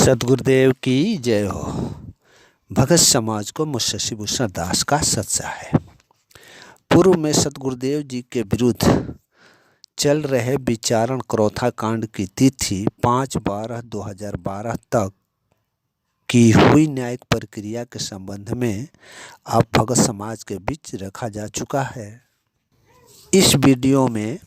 सतगुरुदेव की जय हो। भगत समाज को मुंशी भूषण दास का सच्चा है। पूर्व में सतगुरुदेव जी के विरुद्ध चल रहे विचारण क्रोथा कांड की तिथि 5/12/2012 तक की हुई न्यायिक प्रक्रिया के संबंध में अब भगत समाज के बीच रखा जा चुका है। इस वीडियो में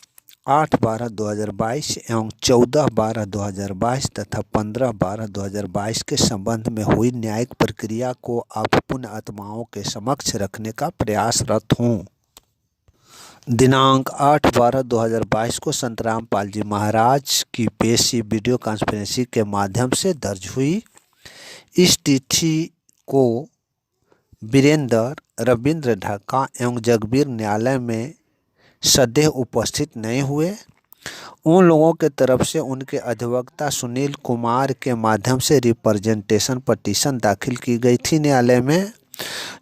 8/12/2022 एवं 14/12/2022 तथा 15/12/2022 के संबंध में हुई न्यायिक प्रक्रिया को अब पुण्य आत्माओं के समक्ष रखने का प्रयासरत हूँ। दिनांक 8/12/2022 को संत रामपाल जी महाराज की पेशी वीडियो कॉन्फ्रेंसिंग के माध्यम से दर्ज हुई। इस तिथि को वीरेंद्र, रविंद्र ढक्का एवं जगबीर न्यायालय में सदैव उपस्थित नहीं हुए। उन लोगों के तरफ से उनके अधिवक्ता सुनील कुमार के माध्यम से रिप्रेजेंटेशन पटिशन दाखिल की गई थी न्यायालय में,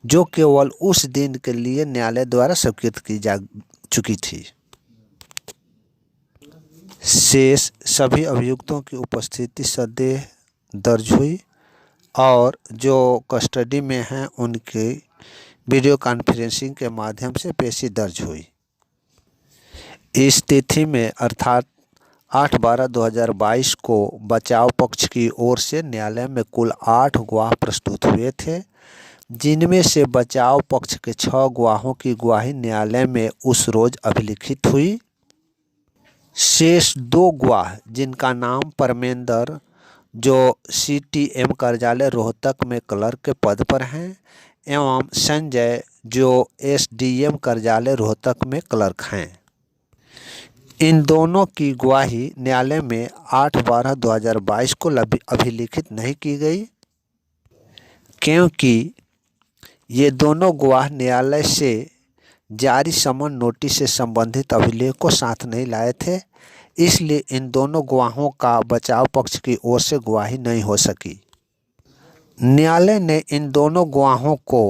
जो केवल उस दिन के लिए न्यायालय द्वारा स्वीकृत की जा चुकी थी। शेष सभी अभियुक्तों की उपस्थिति सदैव दर्ज हुई और जो कस्टडी में हैं उनकी वीडियो कॉन्फ्रेंसिंग के माध्यम से पेशी दर्ज हुई। इस तिथि में अर्थात 8/12/2022 को बचाव पक्ष की ओर से न्यायालय में कुल 8 गवाह प्रस्तुत हुए थे, जिनमें से बचाव पक्ष के 6 गवाहों की गवाही न्यायालय में उस रोज अभिलिखित हुई। शेष 2 गवाह जिनका नाम परमेंद्र, जो CTM कार्यालय रोहतक में क्लर्क के पद पर हैं, एवं संजय, जो SDM कार्यालय रोहतक में क्लर्क हैं, इन दोनों की गवाही न्यायालय में 8/12/2022 को अभिलिखित नहीं की गई, क्योंकि ये दोनों गवाह न्यायालय से जारी समन नोटिस से संबंधित अभिलेख को साथ नहीं लाए थे। इसलिए इन दोनों गवाहों का बचाव पक्ष की ओर से गवाही नहीं हो सकी। न्यायालय ने इन दोनों गवाहों को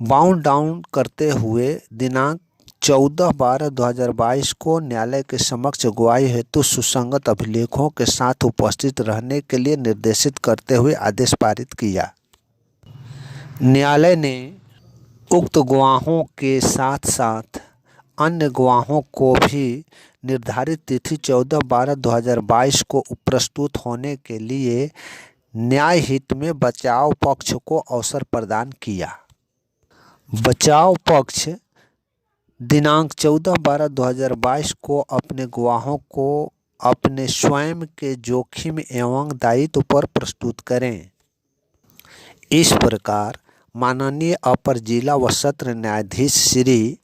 बाउंड डाउन करते हुए दिनांक 14/12/2022 को न्यायालय के समक्ष गवाही हेतु सुसंगत अभिलेखों के साथ उपस्थित रहने के लिए निर्देशित करते हुए आदेश पारित किया। न्यायालय ने उक्त गवाहों के साथ साथ अन्य गवाहों को भी निर्धारित तिथि 14/12/2022 को प्रस्तुत होने के लिए न्याय हित में बचाव पक्ष को अवसर प्रदान किया। बचाव पक्ष दिनांक 14/12/2022 को अपने गवाहों को अपने स्वयं के जोखिम एवं दायित्व पर प्रस्तुत करें। इस प्रकार माननीय अपर जिला व सत्र न्यायाधीश श्री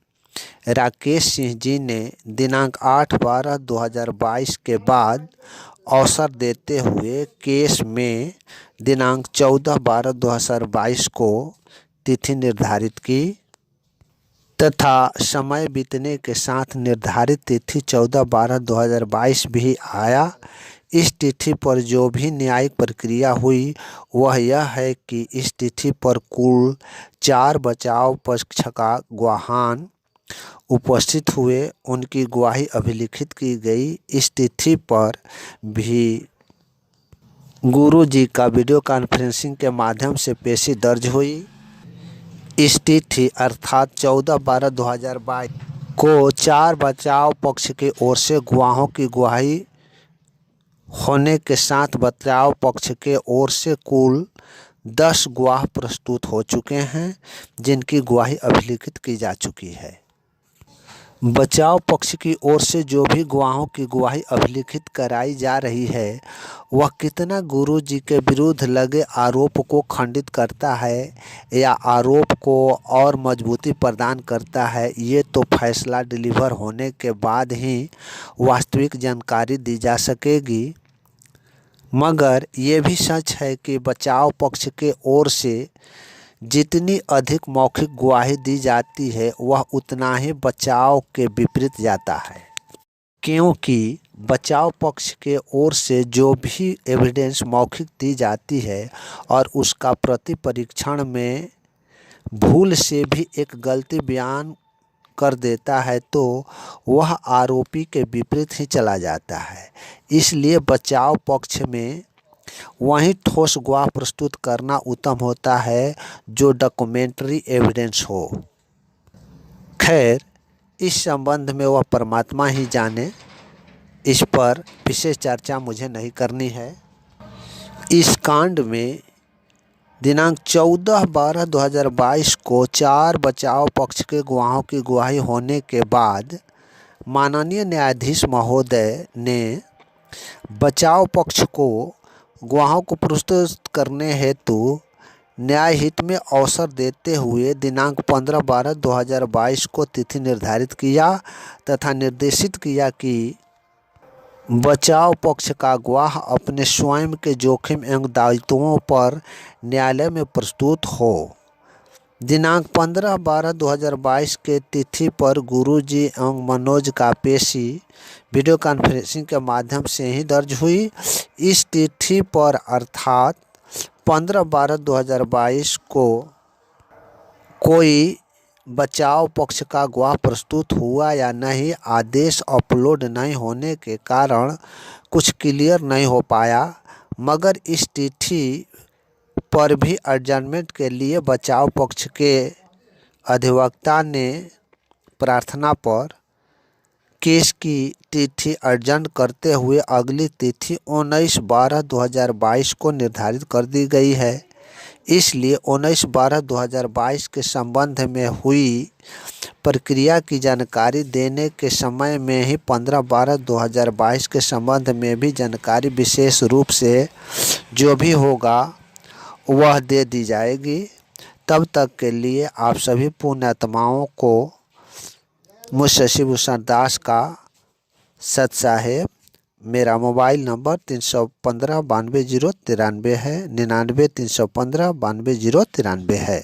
राकेश सिंह जी ने दिनांक 8/12/2022 के बाद अवसर देते हुए केस में दिनांक 14/12/2022 को तिथि निर्धारित की तथा समय बीतने के साथ निर्धारित तिथि 14/12/2022 भी आया। इस तिथि पर जो भी न्यायिक प्रक्रिया हुई वह यह है कि इस तिथि पर कुल 4 बचाव पक्ष का गवाहान उपस्थित हुए, उनकी गवाही अभिलिखित की गई। इस तिथि पर भी गुरु जी का वीडियो कॉन्फ्रेंसिंग के माध्यम से पेशी दर्ज हुई। इस तिथि अर्थात 14/12/2022 को 4 बचाव पक्ष की ओर से गवाहों की गवाही होने के साथ बचाव पक्ष के ओर से कुल 10 गवाह प्रस्तुत हो चुके हैं, जिनकी गवाही अभिलिखित की जा चुकी है। बचाव पक्ष की ओर से जो भी गवाहों की गवाही अभिलिखित कराई जा रही है वह कितना गुरु जी के विरुद्ध लगे आरोप को खंडित करता है या आरोप को और मजबूती प्रदान करता है, ये तो फैसला डिलीवर होने के बाद ही वास्तविक जानकारी दी जा सकेगी। मगर ये भी सच है कि बचाव पक्ष के ओर से जितनी अधिक मौखिक गवाही दी जाती है वह उतना ही बचाव के विपरीत जाता है, क्योंकि बचाव पक्ष के ओर से जो भी एविडेंस मौखिक दी जाती है और उसका प्रति परीक्षण में भूल से भी एक गलती बयान कर देता है तो वह आरोपी के विपरीत ही चला जाता है। इसलिए बचाव पक्ष में वहीं ठोस गवाह प्रस्तुत करना उत्तम होता है जो डॉक्यूमेंट्री एविडेंस हो। खैर, इस संबंध में वह परमात्मा ही जाने, इस पर विशेष चर्चा मुझे नहीं करनी है। इस कांड में दिनांक 14/12/2022 को 4 बचाव पक्ष के गवाहों की गवाही होने के बाद माननीय न्यायाधीश महोदय ने बचाव पक्ष को गवाहों को प्रस्तुत करने हेतु न्याय हित में अवसर देते हुए दिनांक 15/12/2022 को तिथि निर्धारित किया तथा निर्देशित किया कि बचाव पक्ष का गवाह अपने स्वयं के जोखिम एवं दायित्वों पर न्यायालय में प्रस्तुत हो। दिनांक 15/12/2022 के तिथि पर गुरुजी एवं मनोज का पेशी वीडियो कॉन्फ्रेंसिंग के माध्यम से ही दर्ज हुई। इस तिथि पर अर्थात 15/12/2022 को कोई बचाव पक्ष का गवाह प्रस्तुत हुआ या नहीं, आदेश अपलोड नहीं होने के कारण कुछ क्लियर नहीं हो पाया, मगर इस तिथि पर भी एडजर्नमेंट के लिए बचाव पक्ष के अधिवक्ता ने प्रार्थना पर केस की तिथि एडजर्न करते हुए अगली तिथि 19/12/2022 को निर्धारित कर दी गई है। इसलिए 19/12/2022 के संबंध में हुई प्रक्रिया की जानकारी देने के समय में ही 15/12/2022 के संबंध में भी जानकारी विशेष रूप से जो भी होगा वह दे दी जाएगी। तब तक के लिए आप सभी पुण्यात्माओं को मुझ शशिभूषण दास का सत साहेब। मेरा मोबाइल नंबर 315 92 093 है, 99 315 92 093 है।